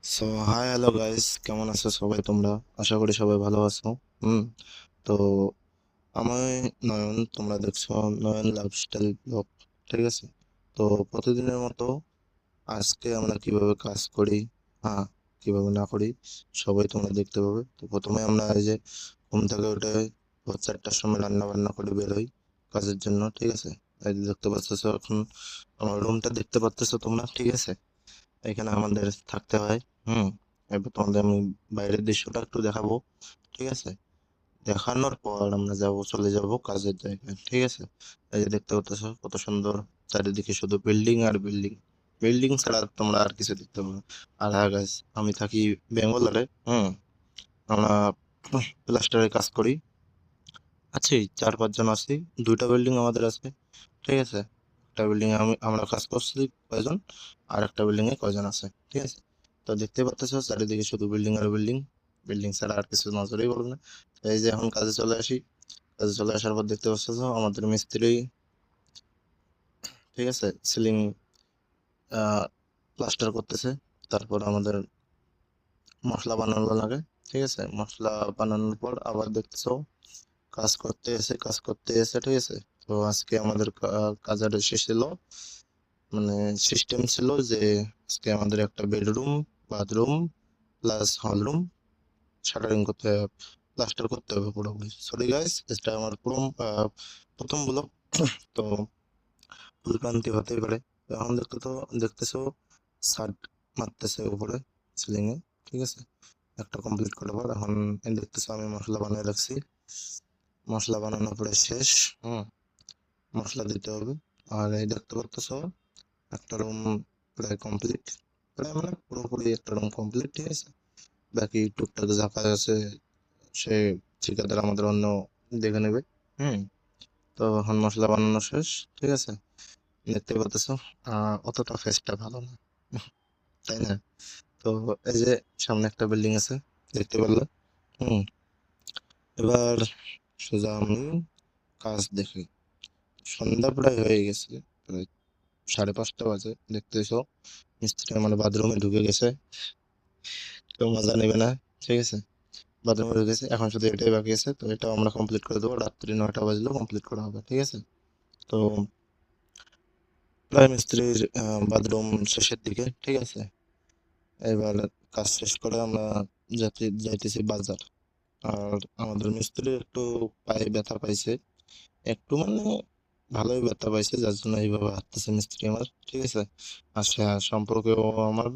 So hi hello guys, কেমন আছো সবাই তোমরা? আশা করি সবাই ভালো আছো। হুম। তো আমি নয়ন, তোমরা দেখছো নয়ন লাইফস্টাইল ব্লগ। ঠিক আছে। তো প্রতিদিনের মতো আজকে আমরা কিভাবে কাজ করি, হ্যাঁ, কিভাবে না করি, সবাই তোমরা দেখতে পাবে। তো প্রথমে আমরা এই যে ঘুম থেকে উঠে ভোর 4টার সময় রান্না বান্না করে বের হই কাজের জন্য। ঠিক আছে। এই যে দেখতে পাচ্ছ এখন আমার রুমটা দেখতে পাচ্ছ তোমরা। ঠিক আছে। এখানে আমাদের থাকতে হয়। হুম। এবার তোমাদের আমি বাইরের দৃশ্যটা একটু দেখাবো। ঠিক আছে। দেখানোর পর আমরা চলে যাব কাজের জায়গায়। ঠিক আছে। এই যে দেখতে পাচ্ছ কত সুন্দর, চারিদিকে শুধু বিল্ডিং আর বিল্ডিং। বিল্ডিং ছাড়া তোমরা আর কিছু দেখতে পাবে না। আর হ্যাঁ guys, আমি থাকি বেঙ্গলোরে। হুম। আমরা প্লাস্টারের কাজ করি। আছি 4-5 জন আছি। 2টা বিল্ডিং আমাদের আছে। ঠিক আছে। একটা বিল্ডিং এ আমরা কাজ করছি কয়জন, আর একটা বিল্ডিং এ কয়জন আছে। ঠিক আছে। তো দেখতে পাচ্ছ চারিদিকে শুধু বিল্ডিং আর বিল্ডিং। বিল্ডিং ছাড়া আর কিছু নজরেই পড়বে না। তো এই যে এখন কাজে চলে আসি। কাজে চলে আসার পর দেখতে পাচ্ছ আমাদের মিস্ত্রি, ঠিক আছে, সিলিং প্লাস্টার করতেছে। তারপর আমাদের মশলা বানানো লাগে। ঠিক আছে। মশলা বানানোর পর আবার দেখতেছো কাজ করতে এসে। ঠিক আছে। তো আজকে আমাদের কাজের শেষ ছিল, মানে সিস্টেম ছিল যে আজকে আমাদের একটা bedroom, bathroom plus hall room shuttering করতে হবে, প্লাস্টার করতে হবে পুরোপুরি। সরি গাইস, এটা আমার প্রথম ব্লগ। তো ভুল ভ্রান্তি হতেই পারে। তো এখন দেখতেছো ছাদ মারতেছে উপরে সিলিং এ। ঠিক আছে। একটা কমপ্লিট করার পর এখন এই দেখতেছো আমি মশলা বানিয়ে রাখছি। মশলা বানানো পরে শেষ। হুম। মশলা দিতে হবে। আর এই দেখতে পাচ্তেছো একটা রুম প্রায় কমপ্লিট, প্রায় মানে পুরোপুরি একটা রুম কমপ্লিট। ঠিক আছে। বাকি টুকটাক যা কাজ আছে সে ঠিকাদার আমাদের অন্য দেখে নেবে। হুম। তো এখন মশলা বানানো শেষ। ঠিক আছে। দেখতে পাচ্তেছো অতটা ফেসটা ভালো না, তাই না? তো এই যে সামনে একটা বিল্ডিং আছে, দেখতে পারলে। হুম। এবার সোজা আমি কাজ দেখি। সন্ধ্যা প্রায় হয়ে গেছে, প্রায় 5:30 বাজে। দেখতেছো মিস্ত্রি আমার বাথরুমে ঢুকে গেছে, কেউ মজা নেবে না। ঠিক আছে। বাথরুমে ঢুকে গেছে, এখন শুধু এটাই বাকি আছে। তো এটাও আমরা কমপ্লিট করে দেবো, রাত্রি 9টা বাজলেও কমপ্লিট করা হবে। ঠিক আছে। তো প্রায় মিস্ত্রির বাথরুম শেষের দিকে। ঠিক আছে। এবার কাজ শেষ করে আমরা যাইতেছি বাজার। আর আমাদের মিস্ত্রি একটু পায়ে ব্যথা পাইছে, একটু মানে ভালোই ব্যথা পাইছে, যার জন্য এইভাবে হাঁটতেছে মিস্ত্রি আমার। ঠিক আছে। আর সে সম্পর্কে ও আমার